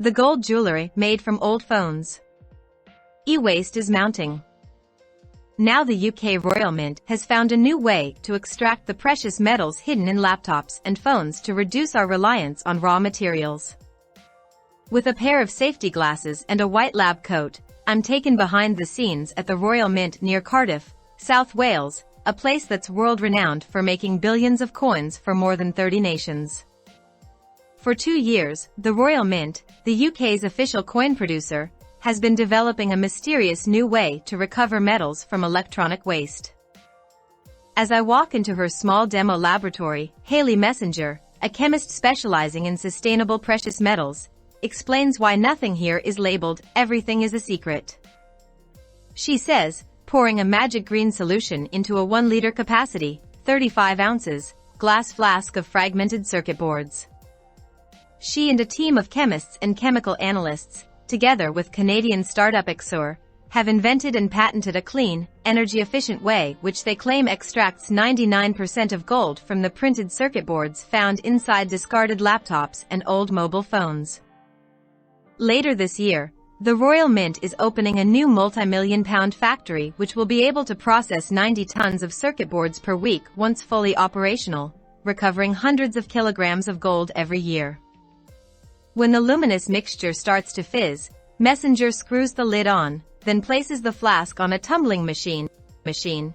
The gold jewellery made from old phones. E-waste is mounting. Now the UK Royal Mint has found a new way to extract the precious metals hidden in laptops and phones to reduce our reliance on raw materials. With a pair of safety glasses and a white lab coat, I'm taken behind the scenes at the Royal Mint near Cardiff, South Wales, a place that's world-renowned for making billions of coins for more than 30 nations. For 2 years, the Royal Mint, the UK's official coin producer, has been developing a mysterious new way to recover metals from electronic waste. As I walk into her small demo laboratory, Hayley Messenger, a chemist specializing in sustainable precious metals, explains why nothing here is labeled "everything is a secret." She says, pouring a magic green solution into a 1-liter capacity, 35 ounces, glass flask of fragmented circuit boards. She and a team of chemists and chemical analysts, together with Canadian startup Exor, have invented and patented a clean, energy-efficient way which they claim extracts 99% of gold from the printed circuit boards found inside discarded laptops and old mobile phones. Later this year, the Royal Mint is opening a new multi-million-pound factory which will be able to process 90 tons of circuit boards per week once fully operational, recovering hundreds of kilograms of gold every year. When the luminous mixture starts to fizz, Messenger screws the lid on, then places the flask on a tumbling machine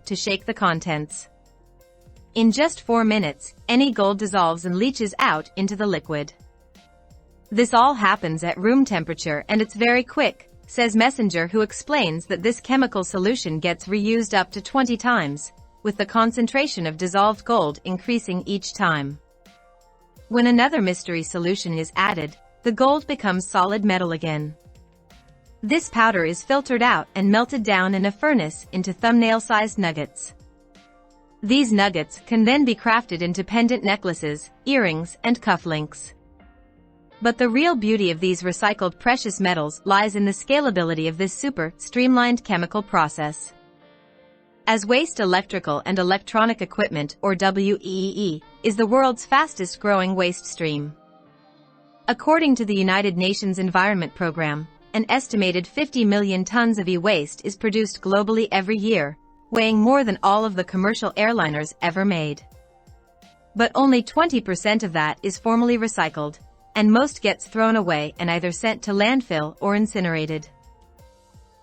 to shake the contents. In just 4 minutes, any gold dissolves and leaches out into the liquid. This all happens at room temperature and it's very quick, says Messenger, who explains that this chemical solution gets reused up to 20 times, with the concentration of dissolved gold increasing each time. When another mystery solution is added, the gold becomes solid metal again. This powder is filtered out and melted down in a furnace into thumbnail-sized nuggets. These nuggets can then be crafted into pendant necklaces, earrings, and cufflinks. But the real beauty of these recycled precious metals lies in the scalability of this super streamlined chemical process. As waste, electrical and electronic equipment, or WEEE, is the world's fastest growing waste stream. According to the United Nations Environment Programme, an estimated 50 million tons of e-waste is produced globally every year, weighing more than all of the commercial airliners ever made. But only 20% of that is formally recycled, and most gets thrown away and either sent to landfill or incinerated.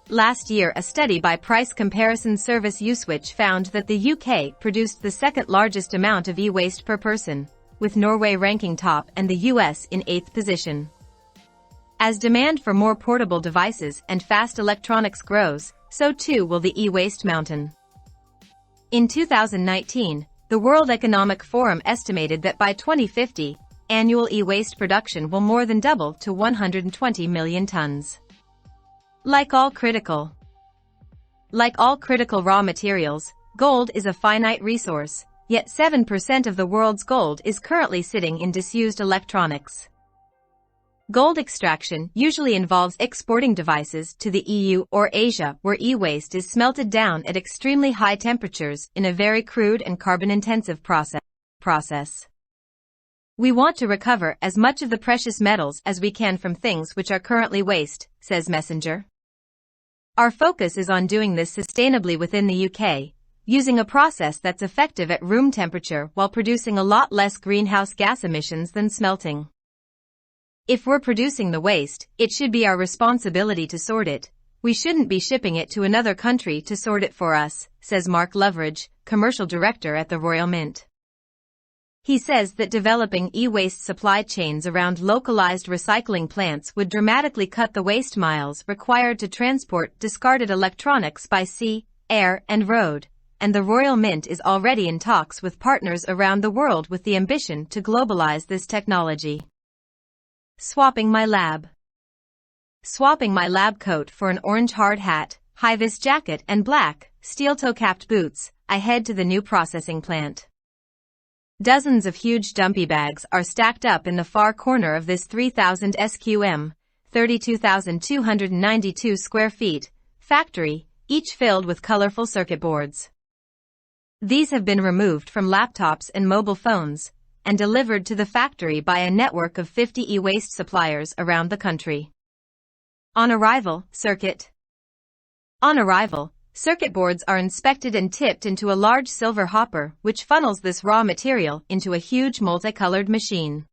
Last year, a study by price comparison service Uswitch found that the UK produced the second largest amount of e-waste per person, with Norway ranking top and the US in 8th position. As demand for more portable devices and fast electronics grows, so too will the e-waste mountain. In 2019, the World Economic Forum estimated that by 2050, annual e-waste production will more than double to 120 million tons. Like all critical raw materials, gold is a finite resource, yet 7% of the world's gold is currently sitting in disused electronics. Gold extraction usually involves exporting devices to the EU or Asia, where e-waste is smelted down at extremely high temperatures in a very crude and carbon-intensive process. We want to recover as much of the precious metals as we can from things which are currently waste, says Messenger. Our focus is on doing this sustainably within the UK, using a process that's effective at room temperature while producing a lot less greenhouse gas emissions than smelting. If we're producing the waste, it should be our responsibility to sort it. We shouldn't be shipping it to another country to sort it for us, says Mark Loveridge, commercial director at the Royal Mint. He says that developing e-waste supply chains around localized recycling plants would dramatically cut the waste miles required to transport discarded electronics by sea, air, and road, and the Royal Mint is already in talks with partners around the world with the ambition to globalize this technology. Swapping my lab coat for an orange hard hat, high-vis jacket and black, steel-toe-capped boots, I head to the new processing plant. Dozens of huge dumpy bags are stacked up in the far corner of this 3,000 SQM, 32,292 square feet, factory, each filled with colorful circuit boards. These have been removed from laptops and mobile phones, and delivered to the factory by a network of 50 e-waste suppliers around the country. On arrival, circuit boards are inspected and tipped into a large silver hopper which funnels this raw material into a huge multicolored machine.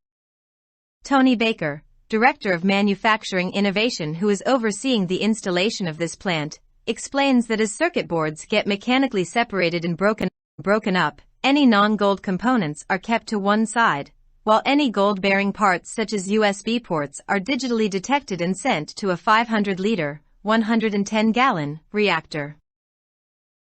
Tony Baker, Director of Manufacturing Innovation who is overseeing the installation of this plant, explains that as circuit boards get mechanically separated and broken up, any non-gold components are kept to one side, while any gold-bearing parts such as USB ports are digitally detected and sent to a 500-liter, 110-gallon reactor.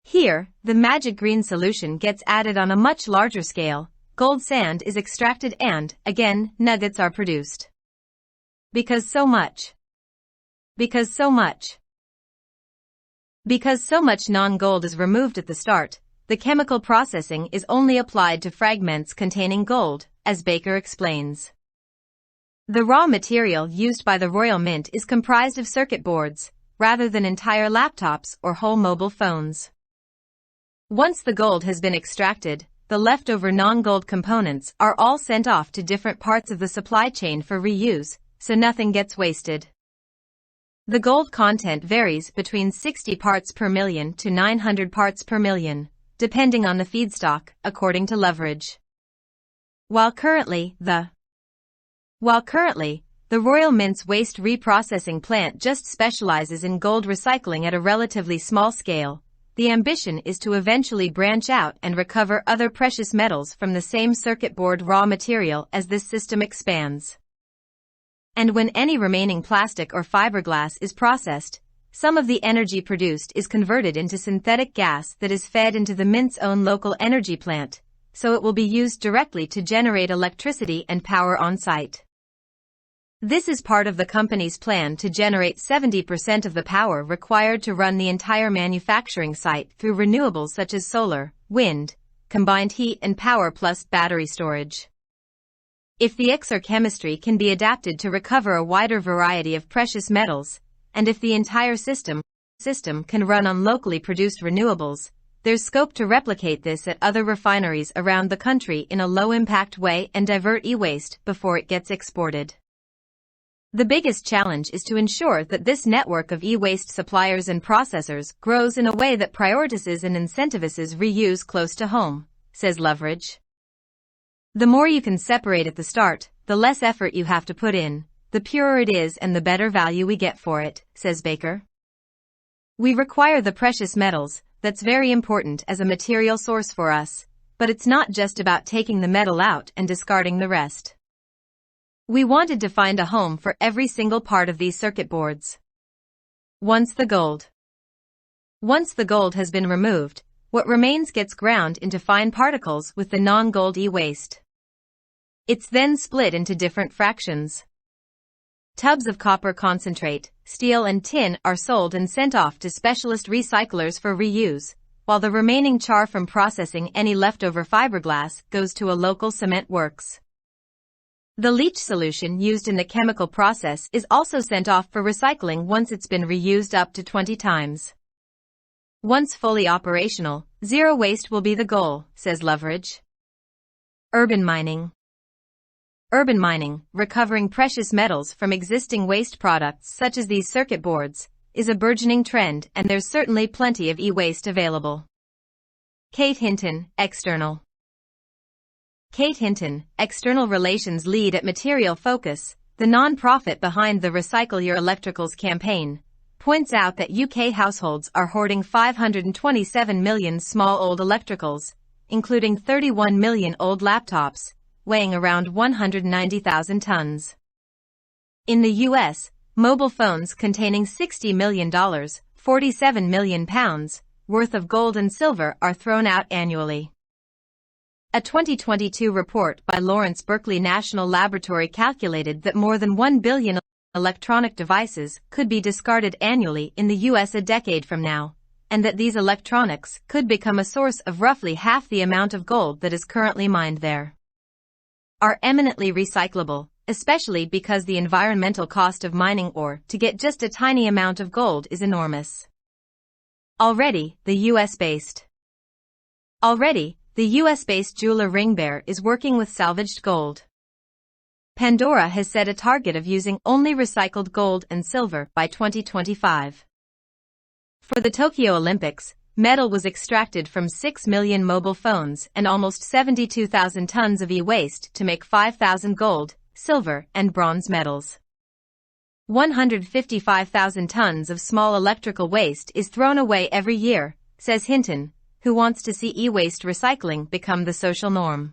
Here, the magic green solution gets added on a much larger scale, gold sand is extracted and, again, nuggets are produced. Because so much non-gold is removed at the start, the chemical processing is only applied to fragments containing gold, as Baker explains. The raw material used by the Royal Mint is comprised of circuit boards, rather than entire laptops or whole mobile phones. Once the gold has been extracted, the leftover non-gold components are all sent off to different parts of the supply chain for reuse, so nothing gets wasted. The gold content varies between 60 parts per million to 900 parts per million, depending on the feedstock, according to Leverage. While currently, the Royal Mint's waste reprocessing plant just specializes in gold recycling at a relatively small scale, the ambition is to eventually branch out and recover other precious metals from the same circuit board raw material as this system expands. And when any remaining plastic or fiberglass is processed, some of the energy produced is converted into synthetic gas that is fed into the Mint's own local energy plant, so it will be used directly to generate electricity and power on site. This is part of the company's plan to generate 70% of the power required to run the entire manufacturing site through renewables such as solar, wind, combined heat and power plus battery storage. If the XR chemistry can be adapted to recover a wider variety of precious metals, and if the entire system can run on locally produced renewables, there's scope to replicate this at other refineries around the country in a low-impact way and divert e-waste before it gets exported. The biggest challenge is to ensure that this network of e-waste suppliers and processors grows in a way that prioritizes and incentivizes reuse close to home, says Leverage. The more you can separate at the start, the less effort you have to put in, the purer it is and the better value we get for it, says Baker. We require the precious metals, that's very important as a material source for us, but it's not just about taking the metal out and discarding the rest. We wanted to find a home for every single part of these circuit boards. Once the gold has been removed, what remains gets ground into fine particles with the non-gold e-waste. It's then split into different fractions. Tubs of copper concentrate, steel and tin are sold and sent off to specialist recyclers for reuse, while the remaining char from processing any leftover fiberglass goes to a local cement works. The leach solution used in the chemical process is also sent off for recycling once it's been reused up to 20 times. Once fully operational, zero waste will be the goal, says Leverage. Urban mining, recovering precious metals from existing waste products such as these circuit boards, is a burgeoning trend and there's certainly plenty of e-waste available. Kate Hinton, External Relations Lead at Material Focus, the non-profit behind the Recycle Your Electricals campaign, points out that UK households are hoarding 527 million small old electricals, including 31 million old laptops, weighing around 190,000 tons. In the US, mobile phones containing $60 million, 47 million pounds, worth of gold and silver are thrown out annually. A 2022 report by Lawrence Berkeley National Laboratory calculated that more than 1 billion electronic devices could be discarded annually in the US a decade from now, and that these electronics could become a source of roughly half the amount of gold that is currently mined there. Are eminently recyclable, especially because the environmental cost of mining ore to get just a tiny amount of gold is enormous. Already, the the US-based jeweler Ring Bear is working with salvaged gold. Pandora has set a target of using only recycled gold and silver by 2025. For the Tokyo Olympics, metal was extracted from 6 million mobile phones and almost 72,000 tons of e-waste to make 5,000 gold, silver, and bronze medals. 155,000 tons of small electrical waste is thrown away every year, says Hinton, who wants to see e-waste recycling become the social norm.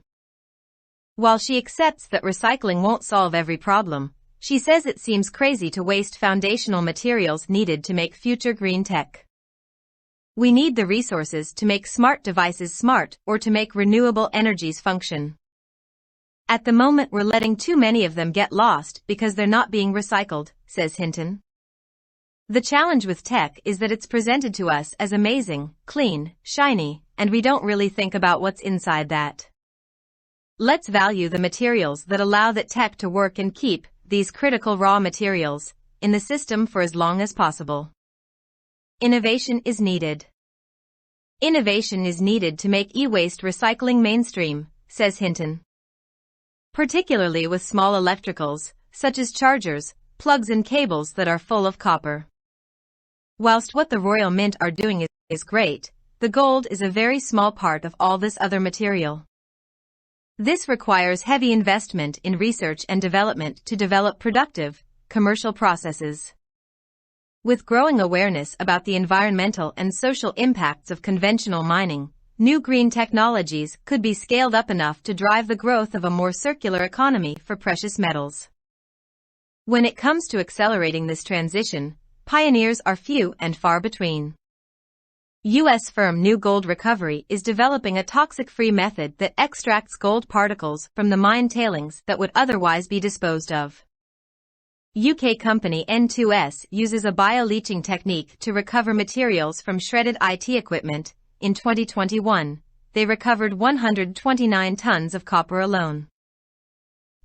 While she accepts that recycling won't solve every problem, she says it seems crazy to waste foundational materials needed to make future green tech. We need the resources to make smart devices smart or to make renewable energies function. At the moment we're letting too many of them get lost because they're not being recycled, says Hinton. The challenge with tech is that it's presented to us as amazing, clean, shiny, and we don't really think about what's inside that. Let's value the materials that allow that tech to work and keep these critical raw materials in the system for as long as possible. Innovation is needed. Innovation is needed to make e-waste recycling mainstream, says Hinton. Particularly with small electricals, such as chargers, plugs and cables that are full of copper. Whilst what the Royal Mint are doing is great, the gold is a very small part of all this other material. This requires heavy investment in research and development to develop productive, commercial processes. With growing awareness about the environmental and social impacts of conventional mining, new green technologies could be scaled up enough to drive the growth of a more circular economy for precious metals. When it comes to accelerating this transition, pioneers are few and far between. U.S. firm New Gold Recovery is developing a toxic-free method that extracts gold particles from the mine tailings that would otherwise be disposed of. UK company N2S uses a bio-leaching technique to recover materials from shredded IT equipment. In 2021, they recovered 129 tons of copper alone.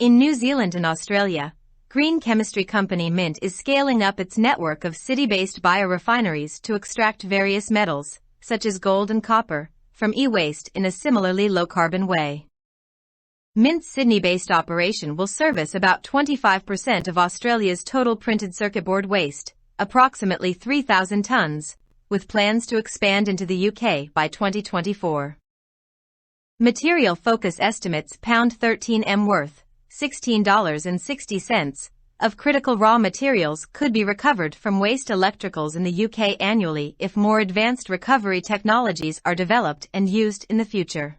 In New Zealand and Australia, green chemistry company Mint is scaling up its network of city-based biorefineries to extract various metals, such as gold and copper, from e-waste in a similarly low-carbon way. Mint's Sydney-based operation will service about 25% of Australia's total printed circuit board waste, approximately 3,000 tons, with plans to expand into the UK by 2024. Material Focus estimates £13m worth, $16.60, of critical raw materials could be recovered from waste electricals in the UK annually if more advanced recovery technologies are developed and used in the future.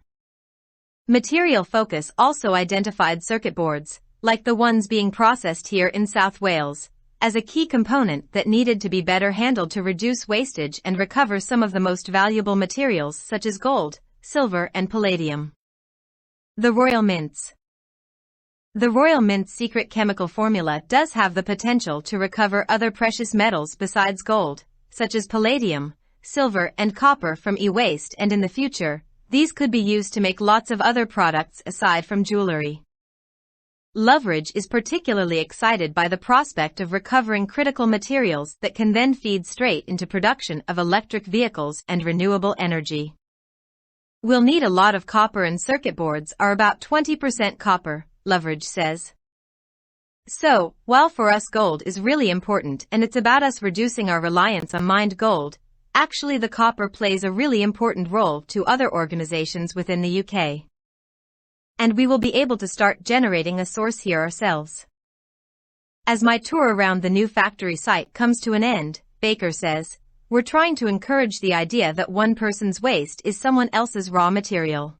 Material Focus also identified circuit boards, like the ones being processed here in South Wales, as a key component that needed to be better handled to reduce wastage and recover some of the most valuable materials such as gold, silver and palladium. The Royal Mint's secret chemical formula does have the potential to recover other precious metals besides gold, such as palladium, silver and copper from e-waste, and in the future, these could be used to make lots of other products aside from jewellery. Loveridge is particularly excited by the prospect of recovering critical materials that can then feed straight into production of electric vehicles and renewable energy. We'll need a lot of copper, and circuit boards are about 20% copper, Loveridge says. So, while for us gold is really important and it's about us reducing our reliance on mined gold, actually the copper plays a really important role to other organizations within the UK. And we will be able to start generating a source here ourselves. As my tour around the new factory site comes to an end, Baker says, we're trying to encourage the idea that one person's waste is someone else's raw material.